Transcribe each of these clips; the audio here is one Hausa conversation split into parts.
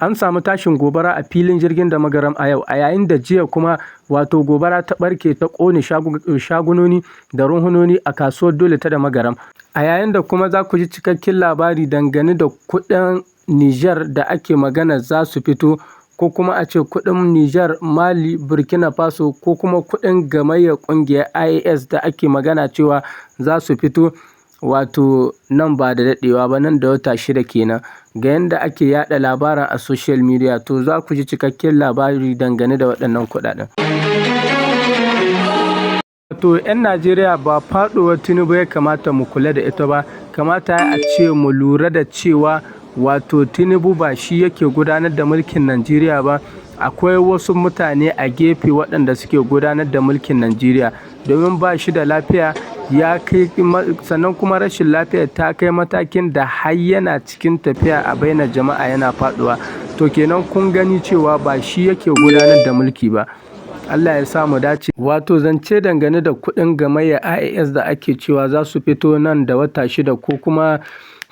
An samu tashin gobara a filin jirgin da magaram a yau, a yayin da jiya kuma wato gobara ta ɓarke ta ƙone shagunoni da runhunoni a kasuwar Dole ta da magaram. A yayin da kuma za ku ji cikakken labari dangane da kuɗin Nijar da ake magana za su fito, ko kuma a ce kuɗin Nijar, Mali, Burkina Faso, ko kuma kuɗin gamayyar ƙungiyar IAS da ake magana cewa za su fito wato nan ba da daɗewa ba, nan da wata 6 kenan. Ga yanda ake yada labarin a social media, to za ku ji cikakken labari dangane da waɗannan kuɗaɗen. To 'yan Najeriya ba faɗuwar Tinubu ya kamata mu kula da ita ba, kamata a ce mu lura da cewa wato Tinubu ba shi yake gudanar da mulkin Najeriya ba. Akwai wasu mutane a gefe waɗanda suke gudanar da mulkin Najeriya, domin ba shi da lafiya ya kai, sannan kuma rashin lafiya ta kai matakin da har yana cikin tafiya a bainar jama'a yana faɗuwa. To kenan kun gani cewa ba shi yake gudanar da mulki ba. Allah ya sa mu dace. Wato zance dangane da kuɗin gamayyar IAS da ake cewa za su fito nan da wata 6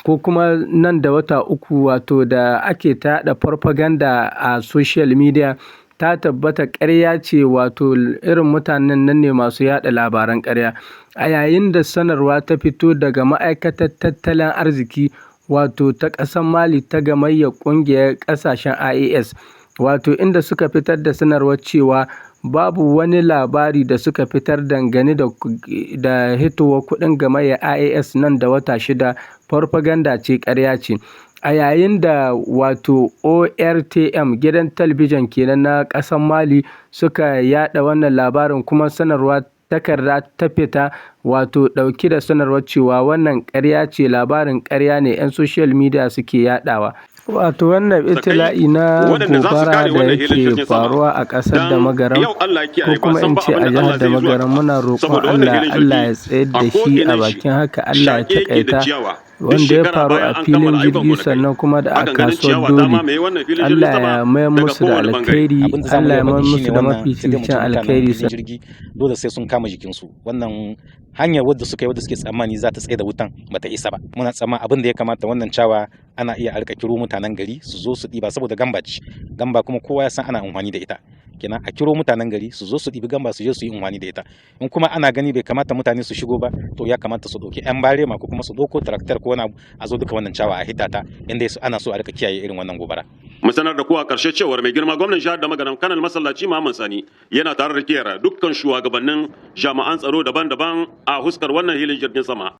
ko kuma nan da wata 3, wato da ake ta yaɗa farfaganda a social media, ta tabbata ƙarya ce. Wato irin mutanen nan ne masu yaɗa labaran ƙarya. A yayin da sanarwa ta fito daga ma'aikatar tattalin arziki wato ta ƙasar Mali ta gamayyar ƙungiyar ƙasashen IAS, wato inda suka fitar da sanarwar cewa babu wani labari da suka fitar dangane da hitowar kuɗin gamayyar IAS nan da wata 6, farfaganda ce, ƙarya ce. A yayin da wato ORTM gidan talabijin kenan na ƙasar Mali suka yaɗa wannan labarin, kuma sanarwa takarda ta fita wato ɗauki da sanarwar cewa wannan ƙarya ce, labarin ƙarya ne 'yan social media suke yaɗawa. Wato wannan itila'i na gobara da yake faruwa a ƙasar da magaram, ko kuma in ce a jihar da magaram, muna roƙon Allah ya tsayar da shi a bakin haka, Allah ya taƙaita wanda ya faru a filin jirgi sannan kuma da a kasuwar Dole. Allah ya mayar musu da alkhairi, Allah ya mayar musu da mafificin alkhairi. Dole sai sun kama jikinsu. Wannan hanyar wadda suka yi, wadda suke tsammani za ta tsaye da wutan, bata isa ba. Muna tsamma abin da ya kamata wannan cawa ana iya alka kiro mutanen gari su zo su ɗiba, saboda gamba ce. Gamba kuma kowa ya san ana amfani da ita. Kenan a kiro mutanen gari su zo su ɗibi gamba su je su yi amfani da ita. In kuma ana gani bai kamata mutane su shigo ba, to ya kamata su ɗauki 'yan barema ko kuma su ɗauko taraktar ko wani abu a zo duka wannan cawa a hita ta, inda ana so a rika kiyaye irin wannan gobara. Mu sanar da ku a ƙarshe cewar mai girma gwamnan jihar da magaram Kanal Masallaci Muhammad Sani yana tare da kiyar dukkan shugabannin jami'an tsaro daban-daban a huskar wannan hilin jirgin sama.